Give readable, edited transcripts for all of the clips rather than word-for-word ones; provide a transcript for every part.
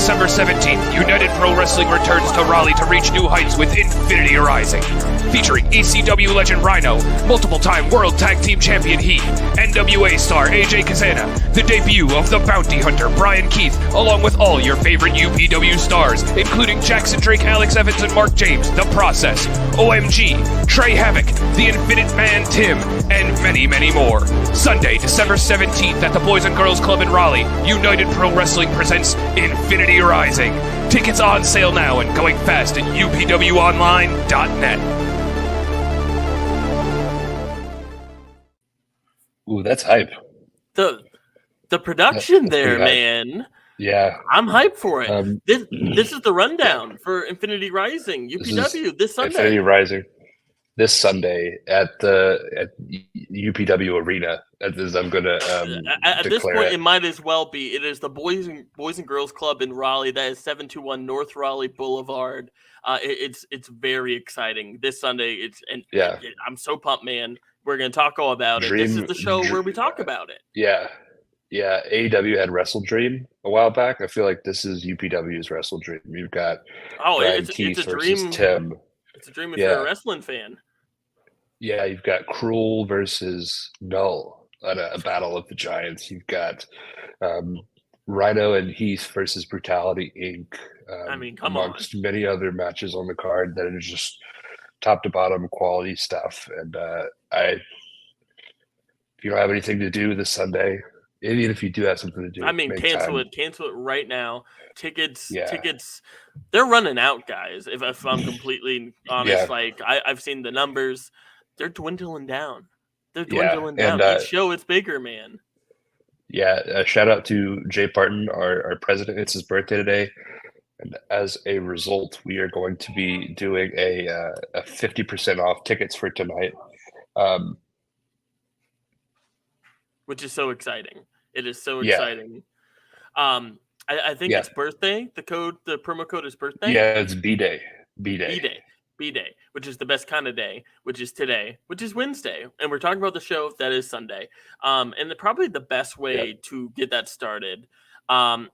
December 17th, United Pro Wrestling returns to Raleigh to reach new heights with Infinity Rising. Featuring ECW legend Rhino, multiple-time World Tag Team Champion Heath, NWA star AJ Kazana, the debut of the Bounty Hunter Bryan Heath, along with all your favorite UPW stars, including Jackson Drake, Alex Evans, and Mark James, The Process, OMG, Trey Havoc, The Infinite Man Tim, and many, many more. Sunday, December 17th at the Boys and Girls Club in Raleigh, United Pro Wrestling presents Infinity Rising. Tickets on sale now and going fast at upwonline.net. Ooh, that's hype. The production there, man. Yeah. I'm hyped for it. This is the rundown for Infinity Rising, UPW, this Sunday. Infinity Rising this Sunday at UPW Arena. As I'm going to at this point, it might as well be. It is the Boys and Girls Club in Raleigh. That is 721 North Raleigh Boulevard. It's very exciting this Sunday. I'm so pumped, man. We're going to talk all about it. This is the show where we talk about it. Yeah. AEW had Wrestle Dream a while back. I feel like this is UPW's Wrestle Dream. You've got Bryan Heath versus dream. Tim. It's a dream if you're a wrestling fan. Yeah, you've got Cruel versus Null on a battle of the giants. You've got Rhino and Heath versus Brutality Inc. Amongst many other matches on the card that are just top to bottom quality stuff. And if you don't have anything to do this Sunday, even if you do have something to do, cancel it right now. Tickets, they're running out, guys. If I'm completely honest, I've seen the numbers, they're dwindling down. And, each show is bigger, man. Yeah, shout out to Jay Parton, our president. It's his birthday today. And as a result, we are going to be doing a 50% off tickets for tonight. Which is so exciting. It is so exciting. I think it's birthday. The promo code is birthday. Yeah, it's B-Day. B-Day, which is the best kind of day, which is today, which is Wednesday. And we're talking about the show that is Sunday. And probably the best way to get that started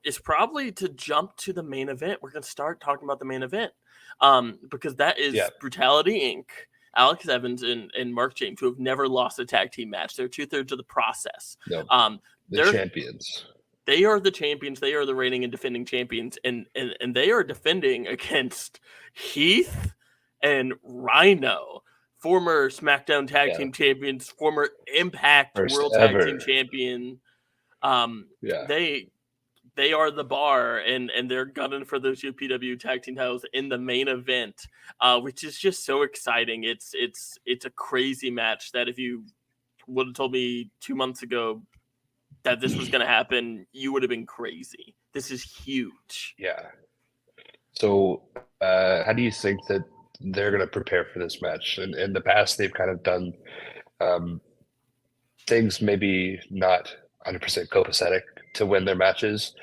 is probably to jump to the main event. We're going to start talking about the main event because that is Brutality Inc., Alex Evans and Mark James, who have never lost a tag team match. They're 2/3 of the process. They're champions. They are the champions. They are the reigning and defending champions. And they are defending against Heath and Rhino, former SmackDown Tag Team champions, former Impact World Tag Team champion. They are the bar, and they're gunning for those UPW tag team titles in the main event, which is just so exciting. It's a crazy match that if you would have told me 2 months ago that this was going to happen, you would have been crazy. This is huge. Yeah. So how do you think that they're going to prepare for this match? In the past, they've kind of done things maybe not 100% copacetic to win their matches,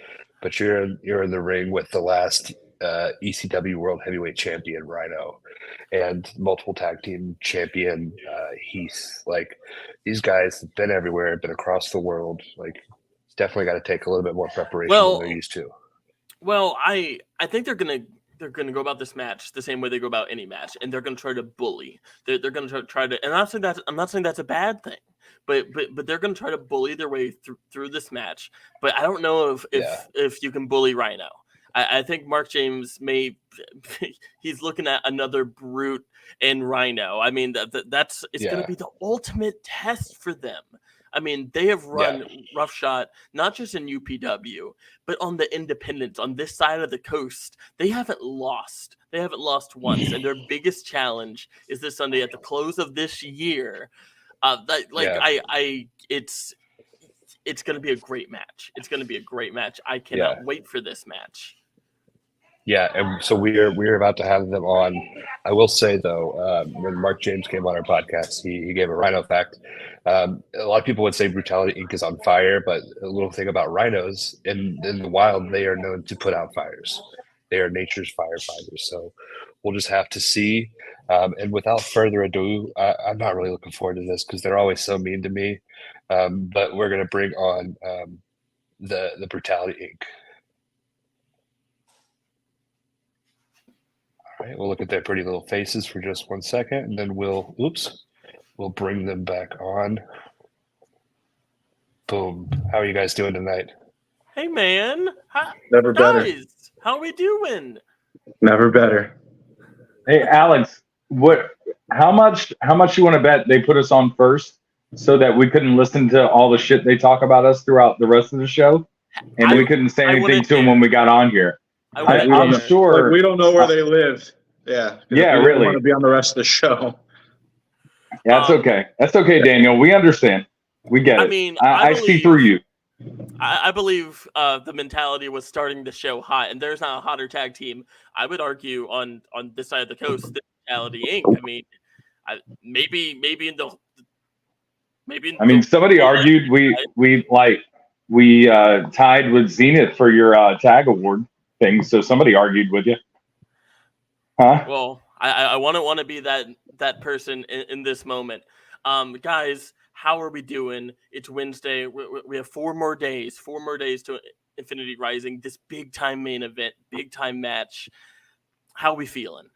but you're in the ring with the last ECW World Heavyweight Champion Rhino and multiple tag team champion Heath. Like, these guys have been everywhere, been across the world. Like, it's definitely got to take a little bit more preparation than they're used to. Well, I think they're gonna go about this match the same way they go about any match, and they're gonna try to bully. They're gonna try to, and I'm not saying that's a bad thing. But they're going to try to bully their way through this match. But I don't know if you can bully Rhino. I think Mark James he's looking at another brute in Rhino. I mean, it's going to be the ultimate test for them. I mean, they have run roughshod, not just in UPW, but on the independents, on this side of the coast. They haven't lost. They haven't lost once. And their biggest challenge is this Sunday at the close of this year. It's going to be a great match. It's going to be a great match. I cannot wait for this match. Yeah, and so we're about to have them on. I will say though, when Mark James came on our podcast, he gave a Rhino fact. A lot of people would say Brutality Inc. is on fire, but a little thing about rhinos in the wild, they are known to put out fires. They are nature's firefighters. So we'll just have to see. And without further ado, I'm not really looking forward to this because they're always so mean to me. But we're going to bring on the Brutality Inc. All right, we'll look at their pretty little faces for just 1 second, and then we'll bring them back on. Boom. How are you guys doing tonight? Hey, man. Never better. Guys, how we doing? Never better. Hey, Alex, how much you want to bet they put us on first so that we couldn't listen to all the shit they talk about us throughout the rest of the show, and we couldn't say anything to them when we got on here? I'm sure. Like, we don't know where they live. Yeah. Yeah, we really. want to be on the rest of the show. Yeah, that's okay. That's okay, Daniel. We understand. We get it. I mean, I see through you. I believe the mentality was starting the show hot, and there's not a hotter tag team. I would argue on this side of the coast, the Mentality Inc. I mean, Somebody argued we tied with Zenith for your tag award thing. So somebody argued with you, huh? Well, I want to be that person in this moment, guys. How are we doing? It's Wednesday. We have 4 more days to Infinity Rising, this big time main event, big time match. How are we feeling?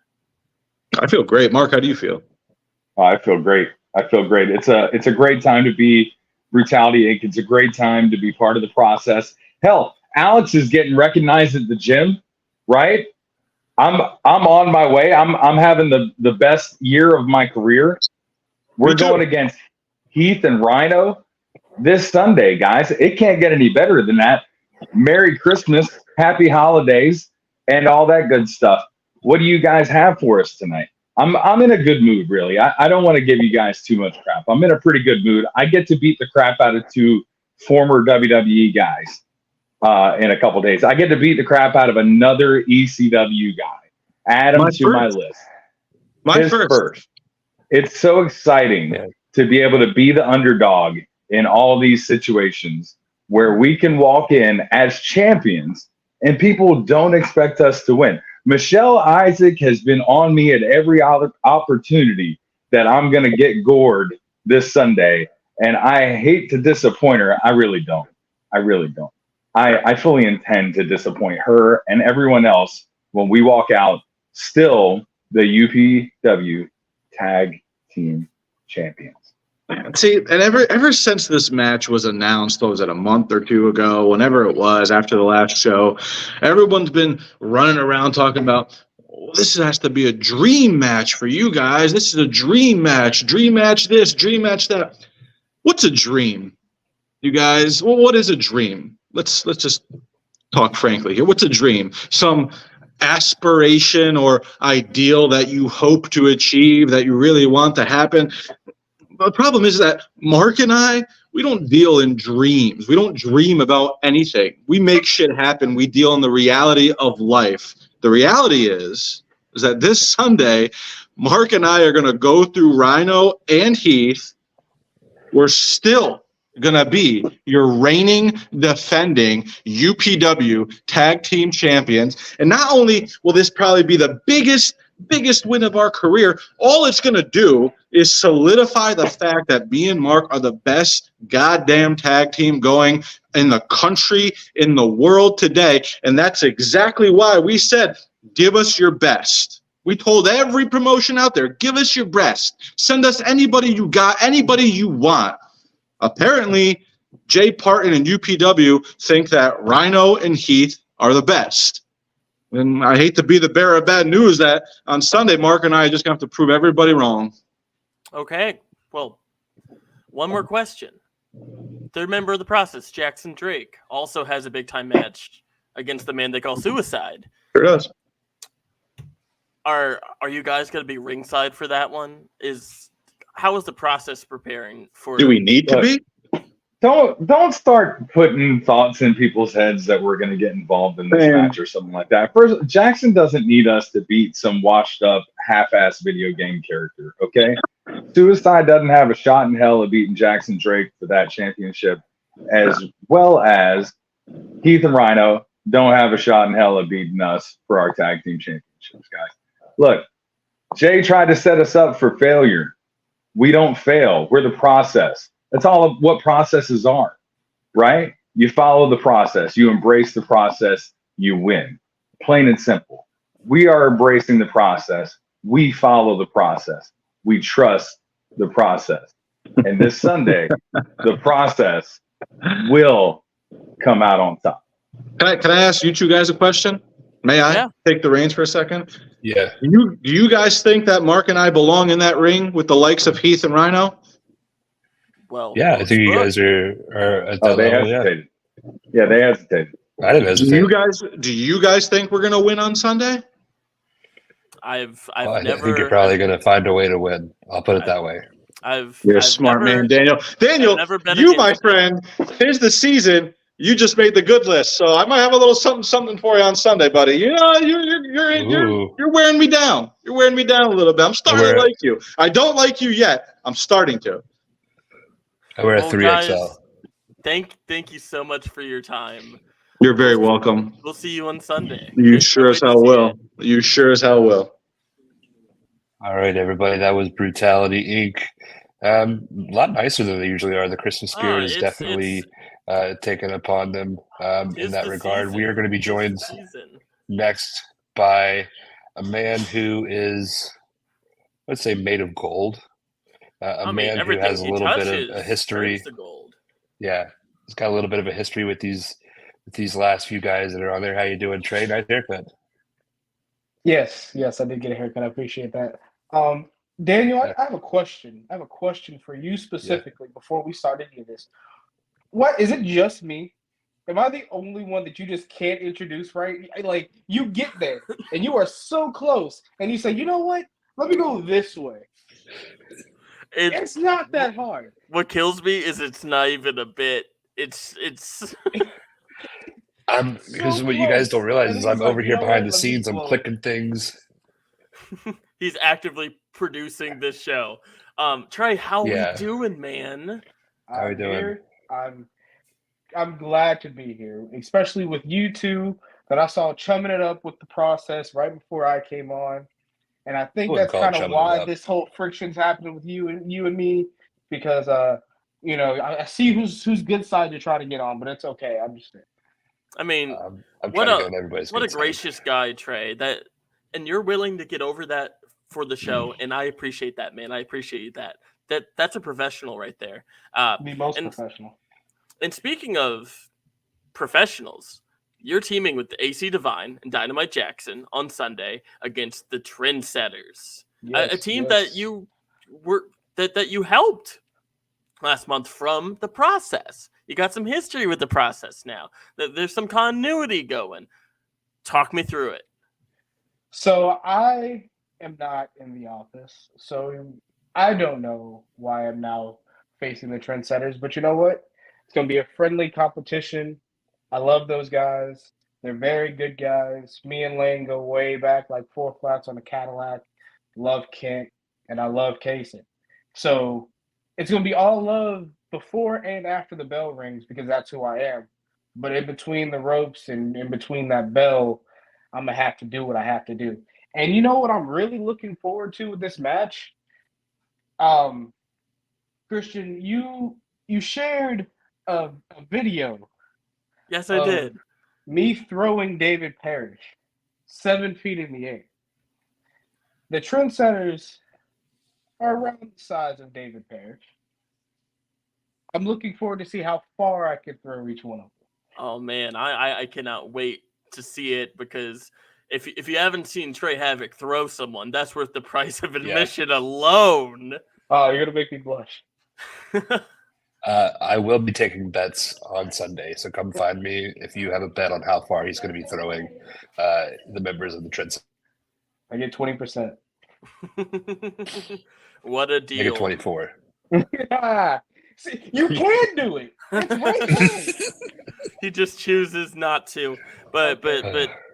I feel great. Mark, how do you feel? Oh, I feel great. It's a great time to be Brutality Inc. It's a great time to be part of the process. Hell, Alex is getting recognized at the gym, right? I'm on my way. I'm having the best year of my career. We're going against Heath and Rhino this Sunday, guys. It can't get any better than that. Merry Christmas, Happy Holidays, and all that good stuff. What do you guys have for us tonight? I'm in a good mood, really. I don't want to give you guys too much crap. I'm in a pretty good mood. I get to beat the crap out of 2 former WWE guys in a couple days. I get to beat the crap out of another ECW guy. Add him to my list. My first. It's so exciting to be able to be the underdog in all these situations where we can walk in as champions and people don't expect us to win. Michelle Isaac has been on me at every opportunity that I'm going to get gored this Sunday, and I hate to disappoint her. I really don't. I fully intend to disappoint her and everyone else when we walk out still the UPW Tag Team Champions. See, and ever since this match was announced, what was it, a month or 2 ago, whenever it was, after the last show, everyone's been running around talking about, this has to be a dream match for you guys. This is a dream match this, dream match that. What's a dream, you guys? Well, what is a dream? Let's just talk frankly here. What's a dream? Some aspiration or ideal that you hope to achieve, that you really want to happen. The problem is that Mark and I, we don't deal in dreams. We don't dream about anything. We make shit happen. We deal in the reality of life. The reality is that this Sunday, Mark and I are going to go through Rhino and Heath. We're still going to be your reigning, defending UPW Tag Team Champions. And not only will this probably be the biggest win of our career, all it's going to do is solidify the fact that me and Mark are the best goddamn tag team going in the country, in the world today. And that's exactly why we said, give us your best. We told every promotion out there, give us your best. Send us anybody you got, anybody you want. Apparently, Jay Parton and UPW think that Rhino and Heath are the best. And I hate to be the bearer of bad news that on Sunday, Mark and I are just going to have to prove everybody wrong. Okay. Well, one more question. Third member of the process, Jackson Drake, also has a big-time match against the man they call Suicide. Sure does. Are you guys going to be ringside for that one? How is the process preparing for? Do we need to be? Don't start putting thoughts in people's heads that we're going to get involved in this match or something like that. First, Jackson doesn't need us to beat some washed-up, half-ass video game character, okay? Suicide doesn't have a shot in hell of beating Jackson Drake for that championship, as well as Heath and Rhino don't have a shot in hell of beating us for our tag team championships, guys. Look, Jay tried to set us up for failure. We don't fail. We're the process. That's all of what processes are, right? You follow the process. You embrace the process. You win. Plain and simple. We are embracing the process. We follow the process. We trust the process. And this Sunday, the process will come out on top. Can I ask you two guys a question? May I take the reins for a second? Yeah. Do you guys think that Mark and I belong in that ring with the likes of Heath and Rhino? Well, Yeah, I think you guys are at that they level. hesitated. Yeah, they hesitated. I didn't hesitate. Do you guys think we're gonna win on Sunday? I think you're probably going to find a way to win. I'll put it that way. You're a smart man, Daniel. Daniel, you, my friend, here's the season. You just made the good list, so I might have a little something for you on Sunday, buddy. You know, you're wearing me down. You're wearing me down a little bit. I'm starting to like you. I don't like you yet. I'm starting to. I wear a 3XL. Thank you so much for your time. You're very welcome. We'll see you on Sunday. You sure as hell will. You sure as hell will. All right, everybody. That was Brutality Inc. A lot nicer than they usually are. The Christmas spirit is definitely taken upon them in that regard. We are going to be joined next by a man who is, let's say, made of gold. A man who has a little bit of a history. Yeah, he's got a little bit of a history with these last few guys that are on there. How you doing, Trey? Nice haircut. Yes, I did get a haircut. I appreciate that. Daniel, I have a question. I have a question for you specifically before we start any of this. What is it just me? Am I the only one that you just can't introduce right? Like you get there and you are so close and you say, you know what? Let me go this way. It's not that hard. What kills me is it's not even a bit. It's because what you guys don't realize is I'm over here behind the scenes. I'm clicking things. He's actively producing this show. Trey, how we doing, man? How are we doing? I'm glad to be here, especially with you two that I saw chumming it up with the process right before I came on. And I think that's kind of why this whole friction's happening with you and me, because I see whose good side to try to get on, but it's okay. I'm just there. I mean, I'm what a gracious guy, Trey. And you're willing to get over that for the show, and I appreciate that, man. I appreciate that. That's a professional right there. The most professional. And speaking of professionals, you're teaming with the AC Divine and Dynamite Jackson on Sunday against the Trendsetters, a team that you helped last month from the process. You got some history with the process now. There's some continuity going. Talk me through it. So I am not in the office, so I don't know why I'm now facing the Trendsetters. But you know what? It's going to be a friendly competition. I love those guys. They're very good guys. Me and Lane go way back, like 4 flats on a Cadillac. Love Kent, and I love Kaysen. So it's going to be all love before and after the bell rings because that's who I am. But in between the ropes and in between that bell, I'm going to have to do what I have to do. And you know what I'm really looking forward to with this match? Christian, you shared a video. Yes, I did. Me throwing David Parrish 7 feet in the air. The Trendsetters are around the size of David Parrish. I'm looking forward to see how far I can throw each one of them. Oh man, I cannot wait to see it because if you haven't seen Trey Havoc throw someone, that's worth the price of admission alone. Oh, you're gonna make me blush. I will be taking bets on Sunday, so come find me if you have a bet on how far he's going to be throwing the members of the Trends. I get 20%. What a deal! I get 24. See, you can do it. It's right there. He just chooses not to. But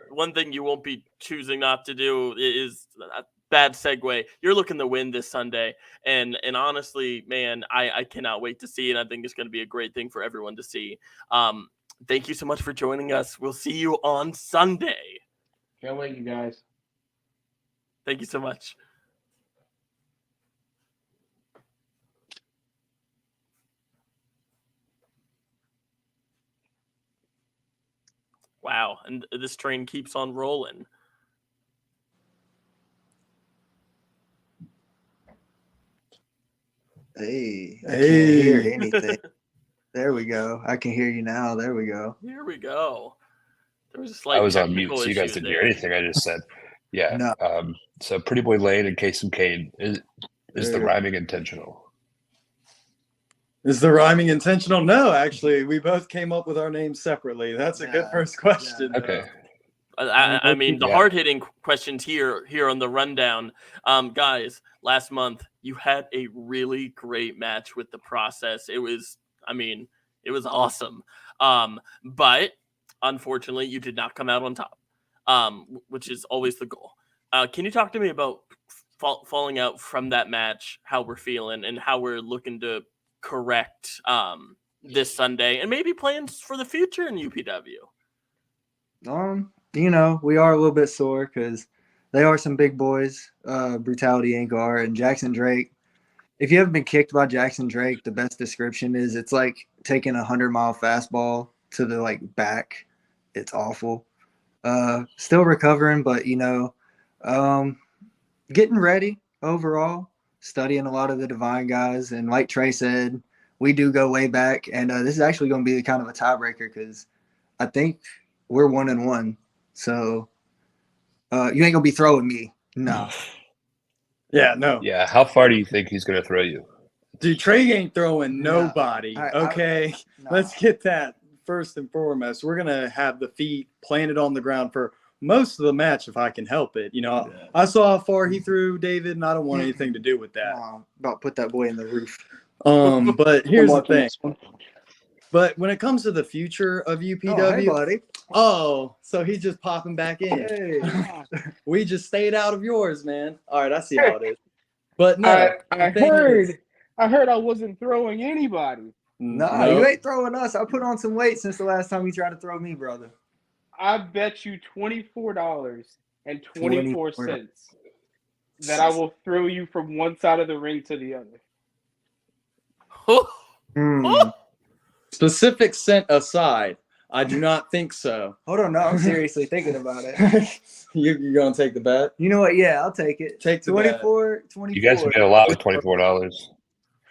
one thing you won't be choosing not to do is a bad segue. You're looking to win this Sunday, and honestly, man, I cannot wait to see it. I think it's going to be a great thing for everyone to see. Thank you so much for joining us. We'll see you on Sunday. Can't wait, you guys. Thank you so much. Wow, and this train keeps on rolling. Hey, I can't hear anything. There we go. I can hear you now. There we go. Here we go. There was a slight I was on mute, technical so you guys issue didn't hear there. anything I just said. Yeah. No. So Pretty Boy Lane and Case and Kane is the There. rhyming intentional? Is the rhyming intentional? No, actually, we both came up with our names separately. That's a good Yeah. first question. Okay. I mean, the Yeah. hard-hitting questions here on the rundown. Guys, last month you had a really great match with the process. It was awesome. But unfortunately, you did not come out on top, which is always the goal. Can you talk to me about falling out from that match, how we're feeling, and how we're looking to correct this Sunday, and maybe plans for the future in UPW? We are a little bit sore because they are some big boys. Brutality Inc. are, and Jackson Drake. If you haven't been kicked by Jackson Drake, the best description is it's like taking a 100-mile fastball to the back. It's awful. Still recovering, but getting ready overall. Studying a lot of the Divine guys, and like Trey said, we do go way back, and this is actually going to be kind of a tiebreaker because I think we're 1-1. So you ain't gonna be throwing me. No. Yeah, no. Yeah. How far do you think he's going to throw you? Dude, Trey ain't throwing No. nobody. I- Okay, No. let's get that first and foremost. We're gonna have the feet planted on the ground for most of the match if I can help it. I saw how far he threw David, and I don't want anything to do with that. About put that boy in the roof. But here's the watching thing. this one. But when it comes to the future of UPW, Oh, hey, buddy. So he's just popping back in. Hey. We just stayed out of yours, man. All right, I see how it is. But no, I the thing is- heard I wasn't throwing anybody. Nah, you ain't throwing us. I put on some weight since the last time you tried to throw me, brother. I bet you $24.24 that I will throw you from one side of the ring to the other. Specific scent aside, I do not think so. Hold on, no, I'm seriously thinking about it. You're going to take the bet? You know what? Yeah, I'll take it. Take the bet. 24. You guys can get a lot with $24.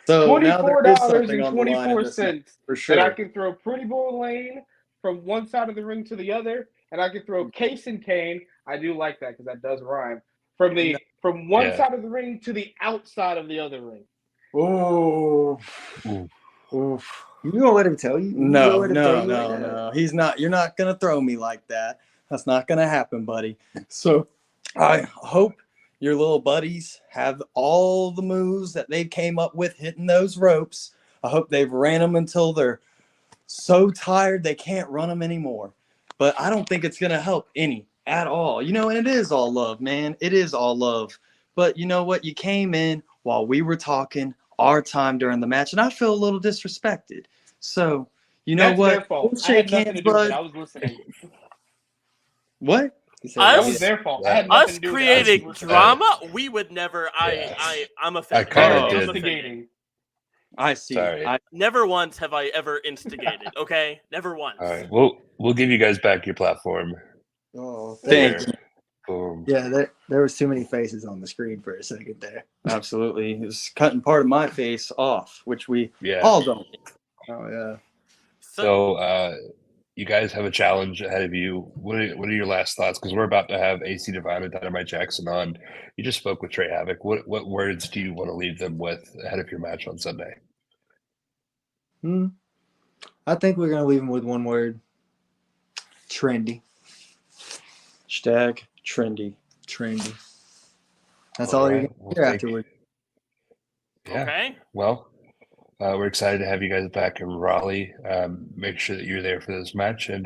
So now there is something on the line in this $24.24 for sure. that I can throw Pretty Boy Lane from one side of the ring to the other, and I can throw Case and Kane. I do like that because that does rhyme. From one Yeah. side of the ring to the outside of the other ring. Oh. Oof. You gonna let him tell you? No. He's not. You're not gonna throw me like that. That's not gonna happen, buddy. So I hope your little buddies have all the moves that they came up with hitting those ropes. I hope they've ran them until they're so tired they can't run them anymore. But I don't think it's gonna help any at all. And it is all love, man. It is all love. But you know what? You came in while we were talking our time during the match, and I feel a little disrespected. So, That's what? their fault. We'll I had shake nothing hands, to do with it. bud. I was listening. What? That was their fault. I had nothing Us to do with it. I was creating listening. drama, we would never. Yeah. I'm offended. kinda I'm did. offended. Instigating. I see. Sorry. Never once have I ever instigated. Okay, never once. All right. We'll give you guys back your platform. Oh, Thank you. Boom. Yeah, there was too many faces on the screen for a second there. Absolutely. It's cutting part of my face off, which we Yeah. all don't. Oh yeah. So you guys have a challenge ahead of you. What are your last thoughts? Because we're about to have AC Divine and Dynamite Jackson on. You just spoke with Trey Havoc. What words do you want to leave them with ahead of your match on Sunday? I think we're gonna leave him with one word. Trendy. Hashtag trendy. Trendy. That's all you're right. gonna hear afterward. Yeah. Okay. Well, we're excited to have you guys back in Raleigh. Make sure that you're there for this match, and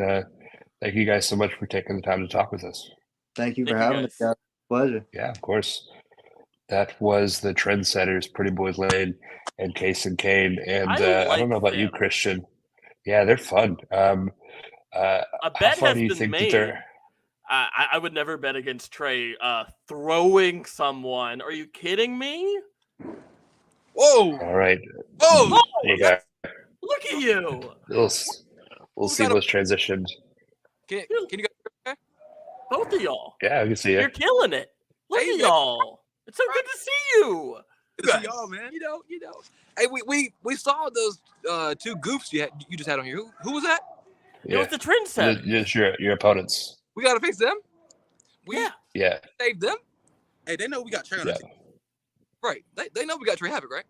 thank you guys so much for taking the time to talk with us. Thank you for Thank you, having us, guys. guys. Pleasure. Yeah, of course. That was the Trendsetters, Pretty Boys Lane, and Case and Kane. And I I like don't know about you, them. Christian. Yeah, they're fun. A How bet far has do you been think that made. they're? I would never bet against Trey throwing someone. Are you kidding me? Whoa! All right. Oh! You got, Look at you. we'll see got a- what's transitioned. Can you guys? Both of y'all. Yeah, I can see You're it. killing it. Look Hey, at man. y'all. It's so good to see you. Good to see y'all, man. You know. Hey, we saw those two goofs you just had on here. Who was that? It was the trendsetter. Just your opponents. We gotta fix them. Yeah. Save them. Hey, they know we got Trey on the team. Right. They know we got Trey Havoc, right?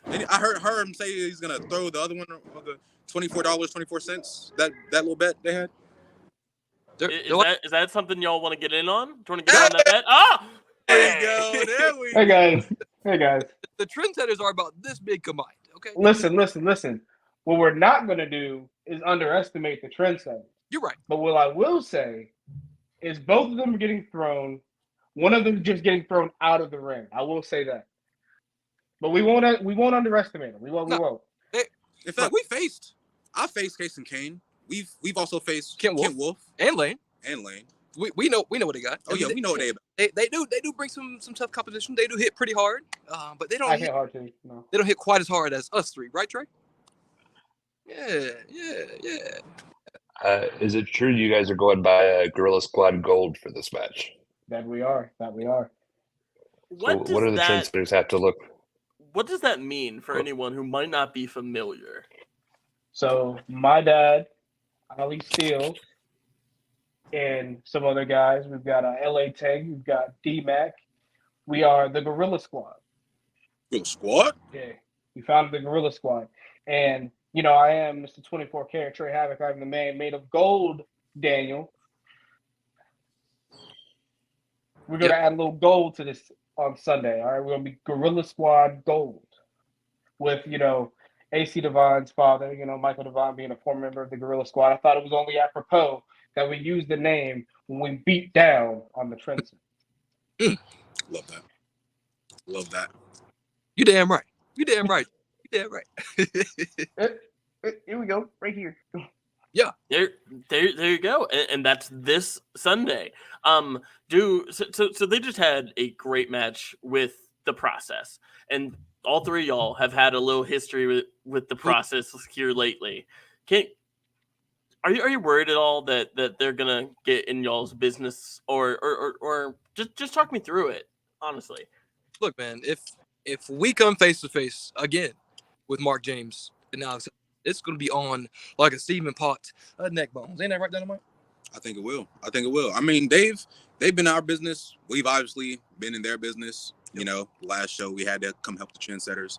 I heard him say he's gonna throw the other one of the $24.24. That little bet they had. Is that something y'all want to get in on? Do you want to get on that bet? Ah! There you go. There we Hey guys. The trendsetters are about this big combined. Okay. Listen. What we're not gonna do is underestimate the trendsetters. You're right. But what I will say is both of them are getting thrown. One of them just getting thrown out of the ring. I will say that. But we won't underestimate them. We won't. In fact, I faced Case and Kane. We've also faced Kent Wolf and Lane. We know what they got. Oh yeah, we know what they about. They do bring some tough competition. They do hit pretty hard, but they don't. I hit hard too. No. They don't hit quite as hard as us three, right, Trey? Yeah. Is it true you guys are going by Gorilla Squad Gold for this match? That we are. What do the trendsetters have to look? What does that mean for anyone who might not be familiar? So my dad, Ali Steele, and some other guys. We've got LA Teg. We've got D-Mac. We are the Gorilla Squad. Gorilla Squad? Yeah. We founded the Gorilla Squad. And, I am Mr. 24K Trey Havoc. I'm the man made of gold, Daniel. We're going to add a little gold to this on Sunday. All right. We're going to be Gorilla Squad Gold with, AC Divine's father, Michael Divine being a former member of the Gorilla Squad. I thought it was only apropos that we used the name when we beat down on the trendsetter. Love that. You damn right. Here we go, right here. Yeah. There you go, and that's this Sunday. So they just had a great match with the process, and all three of y'all have had a little history with the process here lately. Are you worried at all that they're gonna get in y'all's business, or just talk me through it, honestly? Look, man, if we come face to face again with Mark James and Alex, it's gonna be on like a Stephen Pot neck bones. Ain't that right, Dynamite? I think it will. I mean, they've been in our business. We've obviously been in their business. Last show we had to come help the trendsetters.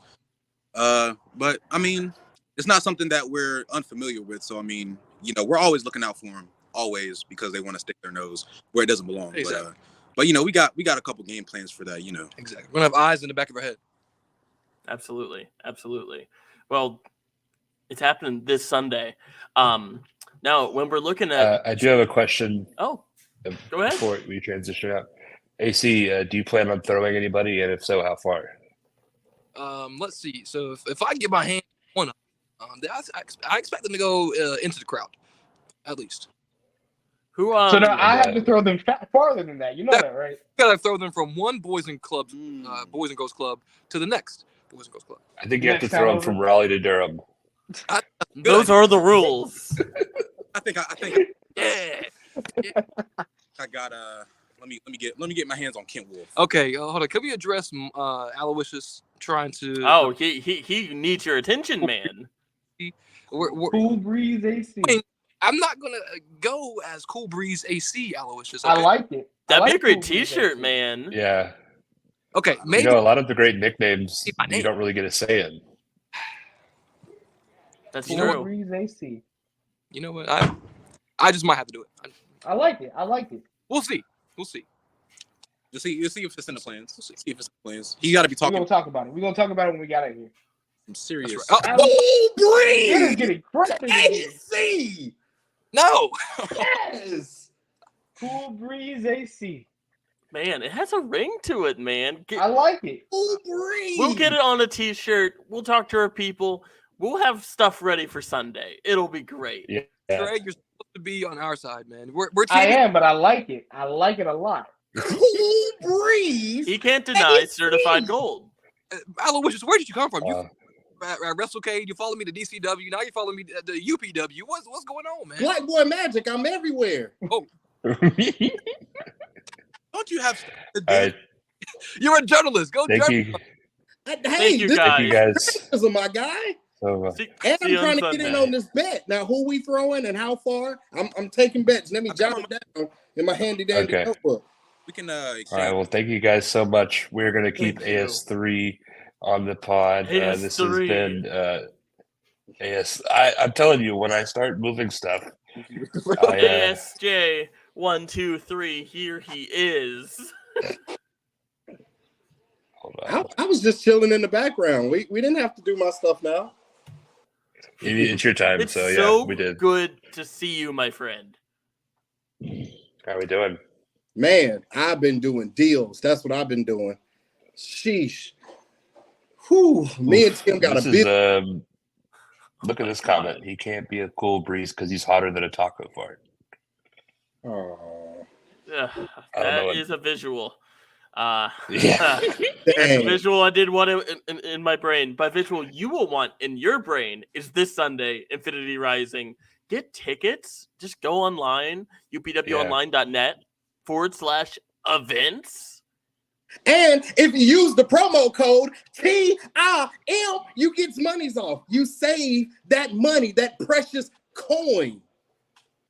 But I mean, it's not something that we're unfamiliar with. So I mean, we're always looking out for them, always, because they want to stick their nose where it doesn't belong. Exactly. But we got a couple game plans for that. Exactly. We're gonna have eyes in the back of our head. Absolutely. Well, it's happening this Sunday. Now, when we're looking at, I do have a question. Oh, go ahead. Before we transition out, AC, do you plan on throwing anybody, and if so, how far? Let's see. So if I get my hand on I expect them to go into the crowd, at least. Who? So now I have to throw them farther than that. You know that, right? Gotta throw them from one Boys and Girls Club to the next Boys and Girls Club. I think you have to throw them from Raleigh to Durham. Those are the rules. I think. Yeah. I got Let me get my hands on Kent Wolf. Okay, hold on. Can we address Aloysius trying to? Oh, he needs your attention, man. We're, Cool Breeze AC. I'm not gonna go as Cool Breeze AC, Aloysius. Okay? I like it. That'd be a great Cool T-shirt, man. Yeah. Okay, maybe a lot of the great nicknames you don't really get a say in. That's Cool true. Breeze AC. You know what? I just might have to do it. I like it. We'll see. You'll see if it's in the plans. See if it's in the plans. You got to be talking. We're gonna talk about it. We're gonna talk about it when we got it here. I'm serious. Right. It is getting crushed. AC. No. Yes. Cool Breeze AC. Man, it has a ring to it, man. I like it. Cool Breeze. We'll get it on a T-shirt. We'll talk to our people. We'll have stuff ready for Sunday. It'll be great. Yeah. Greg, you're supposed to be on our side, man. We're I am, but I like it. I like it a lot. Cool Breeze. He can't deny certified gold. Aloysius, where did you come from? You at WrestleCade, you follow me to DCW, now you follow me to UPW. What's going on, man? Black Boy Magic, I'm everywhere. Oh. Don't you have stuff to do? All right. You're a journalist. Go Thank journal. you. Thank you, Thank guys. you guys. Criticism, my guy. So, See And I'm you on trying to get in Sunday. on this bet. Now, who we throwing and how far? I'm taking bets. Let me jot it down in my handy dandy Okay. notebook. We can all right. exchange. Well, thank you guys so much. We're going to keep Thank you. AS3 on the pod. This has AS3. been I'm telling you, when I start moving stuff, ASJ 1, 2, 3. Here he is. hold on. I was just chilling in the background. We didn't have to do my stuff now. It's your time. It's So, so yeah, we did. good to see you, my friend. How we doing? Man, I've been doing deals. That's what I've been doing. Sheesh. Whew. Me and Tim got This a big. Look at this comment. He can't be a cool breeze because he's hotter than a taco fart. Oh, Yeah, I don't know that what- is a visual. Yeah. That's a dang. visual I did want in my brain. By visual you will want in your brain is this Sunday, Infinity Rising. Get tickets. Just go online, upwonline.net/events. And if you use the promo code TIM, you get monies off. You save that money, that precious coin.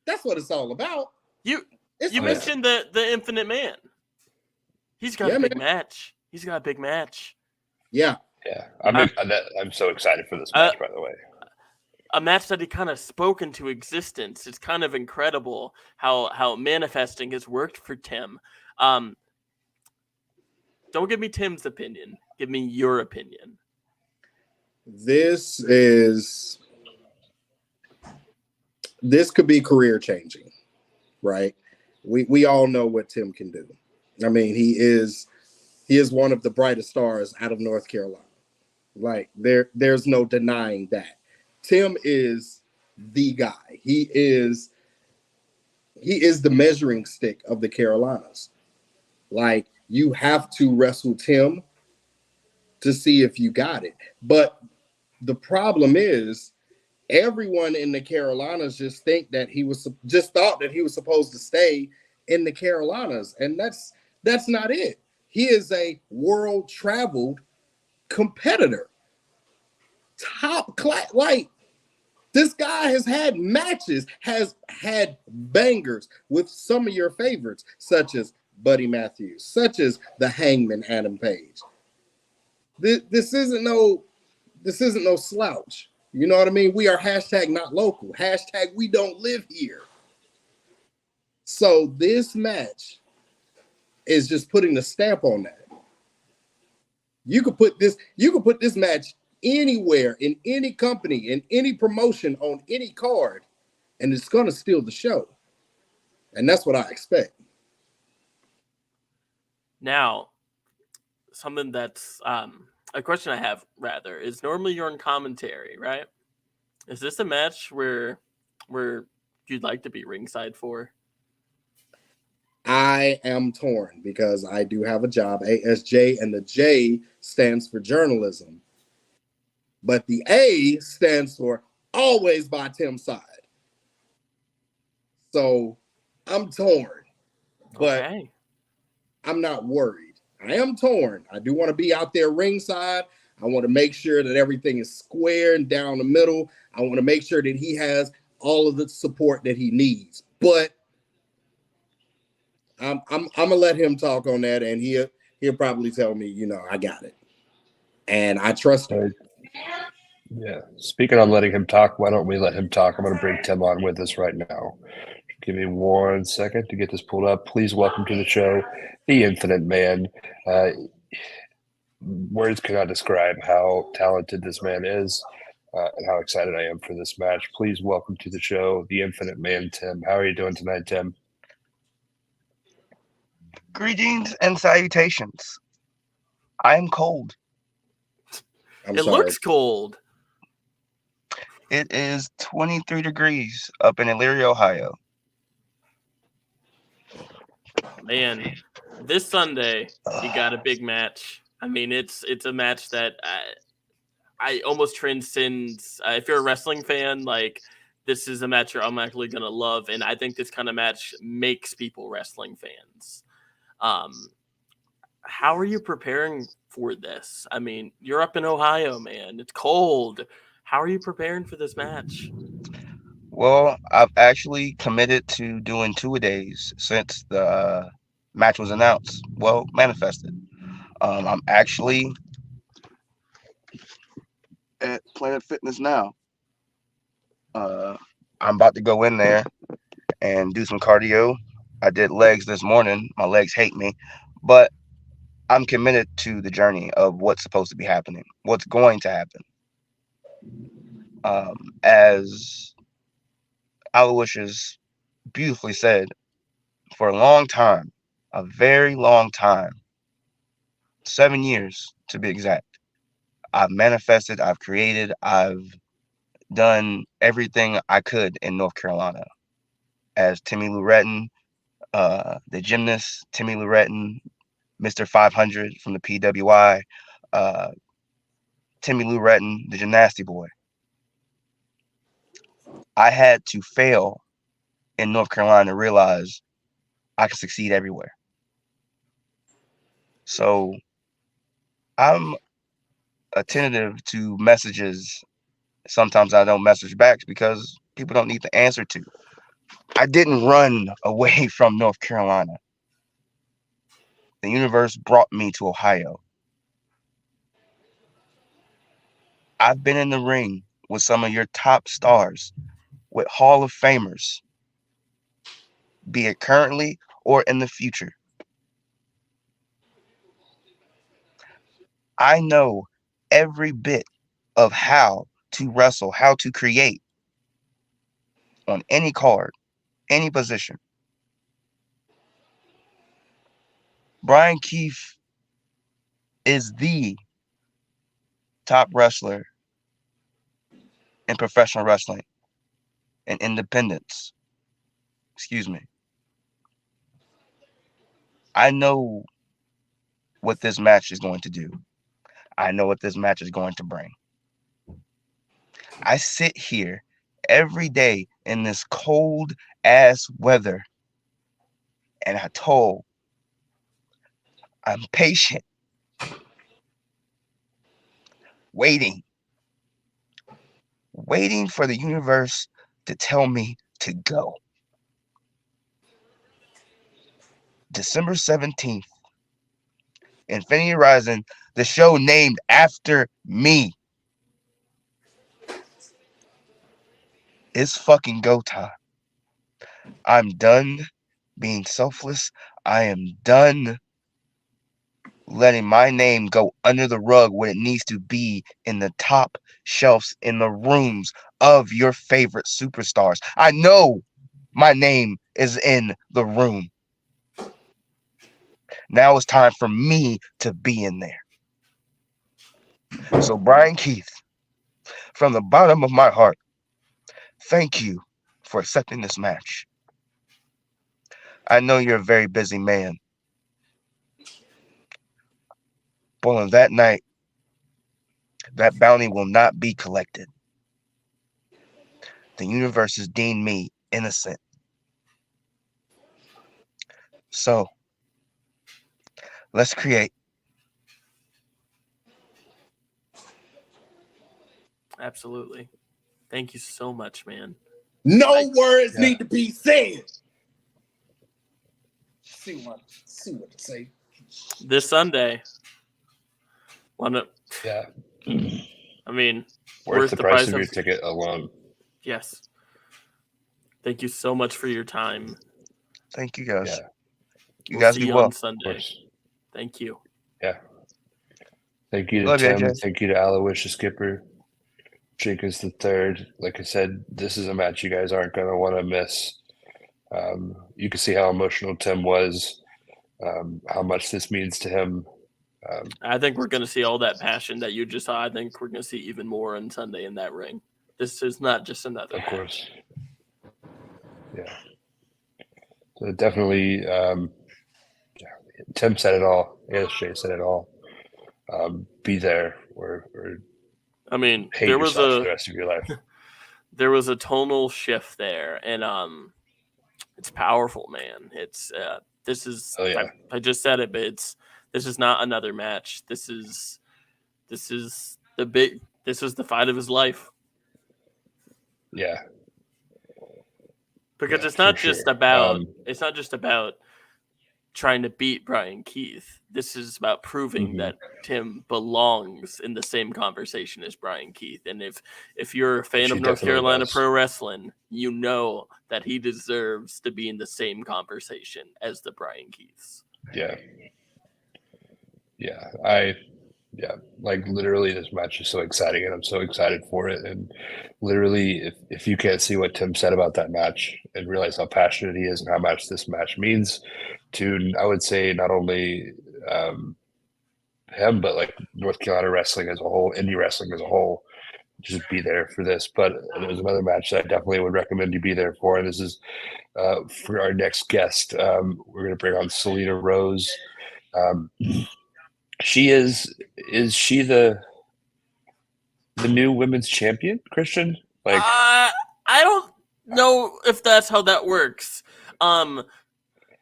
That's what it's all about. You It's you nice. mentioned the Infinite Man. He's got Yeah, a big man. match. He's got a big match. Yeah. Yeah. I'm so excited for this match, by the way. A match that he kind of spoke into existence. It's kind of incredible how manifesting has worked for Tim. Don't give me Tim's opinion. Give me your opinion. This could be career changing, right? We all know what Tim can do. I mean, he is one of the brightest stars out of North Carolina. Like there's no denying that. Tim is the guy. He is the measuring stick of the Carolinas. Like, you have to wrestle Tim to see if you got it. But the problem is, everyone in the Carolinas just thought that he was supposed to stay in the Carolinas, and that's not it. He is a world traveled competitor, top class. Like, this guy has had matches, has had bangers with some of your favorites, such as Buddy Matthews, such as the Hangman Adam Page. This isn't no slouch. You know what I mean? We are #not local. #we don't live here. So this match is just putting the stamp on that. You could put this match anywhere, in any company, in any promotion, on any card, and it's gonna steal the show. And that's what I expect. Now, something that's a question I have rather is, normally you're in commentary, right? Is this a match where you'd like to be ringside for? I am torn because I do have a job, ASJ, and the J stands for journalism. But the A stands for always by Tim's side. So I'm torn, but Okay. I'm not worried. I am torn. I do want to be out there ringside. I want to make sure that everything is square and down the middle. I want to make sure that he has all of the support that he needs. But I'm gonna let him talk on that, and he'll probably tell me, I got it, and I trust him. Yeah. Speaking on letting him talk, why don't we let him talk? I'm going to bring Tim on with us right now. Give me 1 second to get this pulled up. Please welcome to the show, the Infinite Man. Words cannot describe how talented this man is and how excited I am for this match. Please welcome to the show, the Infinite Man, Tim. How are you doing tonight, Tim? Greetings and salutations. I am cold. It looks cold. It is 23 degrees up in Elyria, Ohio. Man, this Sunday you got a big match. I mean, it's a match that I almost transcends. If you're a wrestling fan, like, this is a match you're automatically gonna love, and I think this kind of match makes people wrestling fans. how are you preparing for this? I mean, you're up in Ohio, man. It's cold. How are you preparing for this match? Well, I've actually committed to doing 2-a-days since the match was announced. Well, manifested. I'm actually at Planet Fitness now. I'm about to go in there and do some cardio. I did legs this morning. My legs hate me, but I'm committed to the journey of what's supposed to be happening, what's going to happen. As Aloysius beautifully said, for a long time, a very long time, 7 years to be exact, I've manifested, I've created, I've done everything I could in North Carolina. As Timmy Lou Retton, the gymnast, Timmy Lou Retton, Mr. 500 from the PWI, Timmy Lou Retton, the gymnasty boy. I had to fail in North Carolina to realize I could succeed everywhere. So I'm attentive to messages. Sometimes I don't message back because people don't need the answer to. I didn't run away from North Carolina. The universe brought me to Ohio. I've been in the ring with some of your top stars, with Hall of Famers, be it currently or in the future. I know every bit of how to wrestle, how to create on any card, any position. Bryan Heath is the top wrestler in professional wrestling and independence. Excuse me. I know what this match is going to do. I know what this match is going to bring. I sit here every day in this cold ass weather and I'm patient, waiting for the universe to tell me to go. December 17th, Infinity Rising, the show named after me. It's fucking go time. I'm done being selfless. I am done letting my name go under the rug when it needs to be in the top shelves in the rooms of your favorite superstars. I know my name is in the room. Now it's time for me to be in there. So Bryan Heath, from the bottom of my heart, thank you for accepting this match. I know you're a very busy man. But on that night, that bounty will not be collected. The universe has deemed me innocent. So, let's create. Absolutely. Thank you so much, man. No words need to be said. See what to say. This Sunday. Yeah. I mean, Worth the price of your ticket alone. Yes. Thank you so much for your time. Thank you guys. Yeah. You guys see be you well. on Sunday. Thank you. Yeah. Thank you to Love you, Tim. AJ. Thank you to Aloysius Skipper. Jenkins the third. Like I said, this is a match you guys aren't going to want to miss. You can see how emotional Tim was, how much this means to him. I think we're going to see all that passion that you just saw. I think we're going to see even more on Sunday in that ring. This is not just another Of match. course. Yeah. So definitely, Tim said it all. ASJ said it all. Be there or I mean, hate there was yourself for the rest of your life. There was a tonal shift there, and it's powerful, man. It's this is Oh, yeah. I just said it, but This is not another match. This is the fight of his life. Yeah. Because Yeah, it's not for just sure. about trying to beat Bryan Keith. This is about proving Mhm. that Tim belongs in the same conversation as Bryan Keith. And if you're a fan She of North definitely Carolina does. pro wrestling, you know that he deserves to be in the same conversation as the Bryan Keiths. Yeah. Like literally this match is so exciting and I'm so excited for it. And literally if you can't see what Tim said about that match and realize how passionate he is and how much this match means to, I would say, not only him, but like North Carolina wrestling as a whole, indie wrestling as a whole, just be there for this. But there's another match that I definitely would recommend you be there for. And this is for our next guest. We're going to bring on Selena Rose. She is she the new women's champion, Christian? Like, I don't know if that's how that works.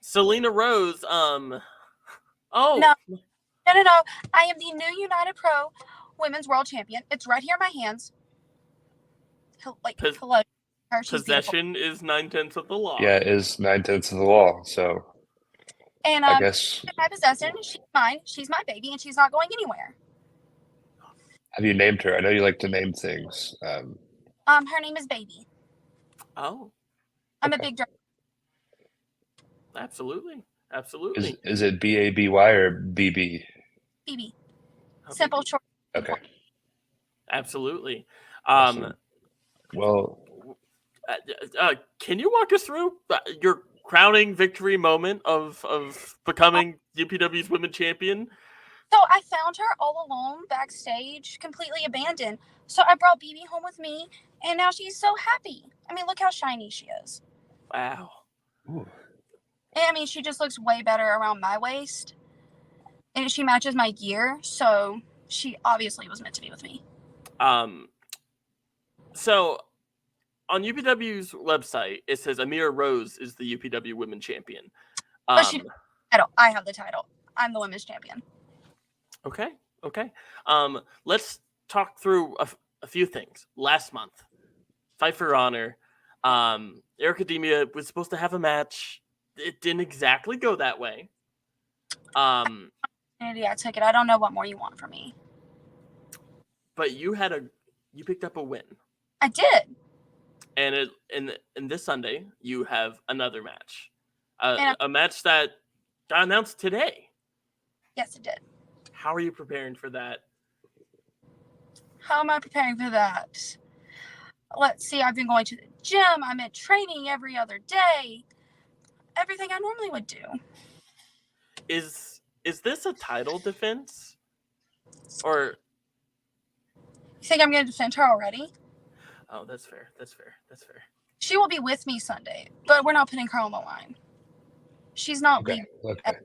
Selena Rose, No. No. I am the new United Pro Women's World Champion. It's right here in my hands. Hello. She's possession is 9/10 of the law. yeah, is 9/10 of the law. So and I guess my possession, she's mine. She's my baby, and she's not going anywhere. have you named her? I know you like to name things. Her name is Baby. Oh, I'm a big. Absolutely. Is it BABY or BB? BB. Simple, short. Okay. Absolutely. Awesome. Well, can you walk us through your crowning victory moment of becoming UPW's women champion? So I found her all alone backstage, completely abandoned. So I brought BB home with me, and now she's so happy. I mean, look how shiny she is. Wow. Ooh. And I mean, she just looks way better around my waist, and she matches my gear. So she obviously was meant to be with me. So on UPW's website, it says Amira Rose is the UPW Women Champion. But I have the title. I'm the women's champion. Okay. Let's talk through a few things. Last month, Fight for Honor, Eric Academia was supposed to have a match. It didn't exactly go that way. I took it. I don't know what more you want from me. But you picked up a win. I did. And in this Sunday, you have another match. A match that got announced today. Yes, it did. How are you preparing for that? How am I preparing for that? Let's see. I've been going to the gym. I'm at training every other day. Everything I normally would do. Is this a title defense? Or you think I'm going to defend her already? Oh, that's fair. She will be with me Sunday, but we're not putting her on the line. She's not okay. legal. Okay.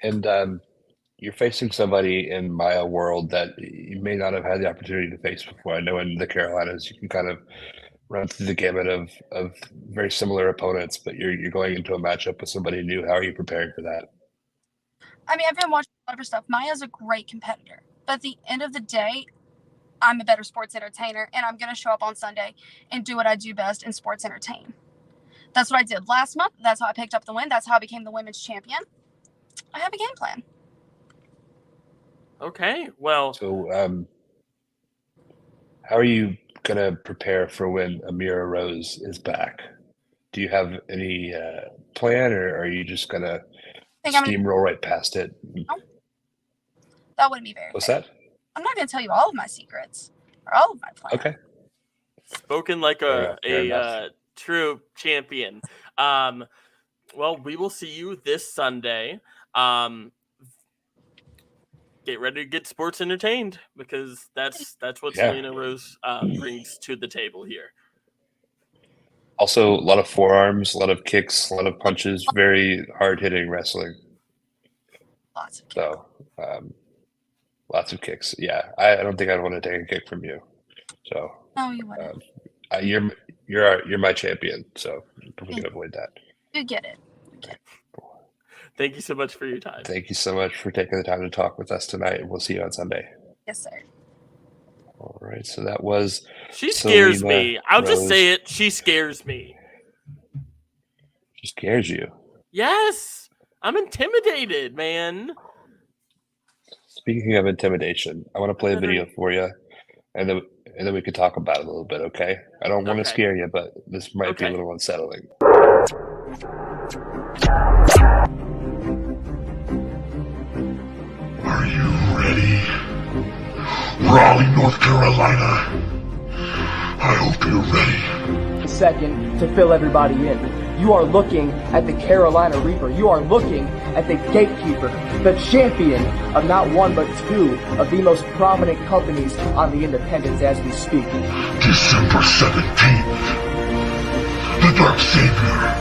And you're facing somebody in my world that you may not have had the opportunity to face before. I know in the Carolinas you can kind of run through the gamut of very similar opponents, but you're going into a matchup with somebody new. How are you preparing for that? I mean, I've been watching a lot of her stuff. Maya's a great competitor, but at the end of the day, I'm a better sports entertainer, and I'm going to show up on Sunday and do what I do best in sports entertain. That's what I did last month. That's how I picked up the win. That's how I became the women's champion. I have a game plan. Okay, well. So how are you going to prepare for when Amira Rose is back? Do you have any plan, or are you just going to steamroll right past it? No. That wouldn't be very What's fair. that? I'm not going to tell you all of my secrets or all of my plans. Okay. Spoken like a true champion. Well, we will see you this Sunday. Get ready to get sports entertained, because that's what Selena Rose brings to the table here. Also, a lot of forearms, a lot of kicks, a lot of punches, very hard-hitting wrestling. Lots of kicks. So, lots of kicks. Yeah, I don't think I'd want to take a kick from you. So, no, you wouldn't. You're my champion, so we can avoid that. You get it. Thank you so much for your time. Thank you so much for taking the time to talk with us tonight, and we'll see you on Sunday. Yes, sir. All right, so that was She scares Selena me. I'll just Rose. say it. She scares me. She scares you. Yes. I'm intimidated, man. Speaking of intimidation, I want to play a video for you, and then we could talk about it a little bit, okay? I don't want to Okay. scare you, but this might be a Okay. little unsettling. Are you ready? Raleigh, North Carolina. I hope you're ready. Second to fill everybody in. You are looking at the Carolina Reaper. You are looking at the gatekeeper, the champion of not one but two of the most prominent companies on the independents as we speak. December 17th. The Dark Savior.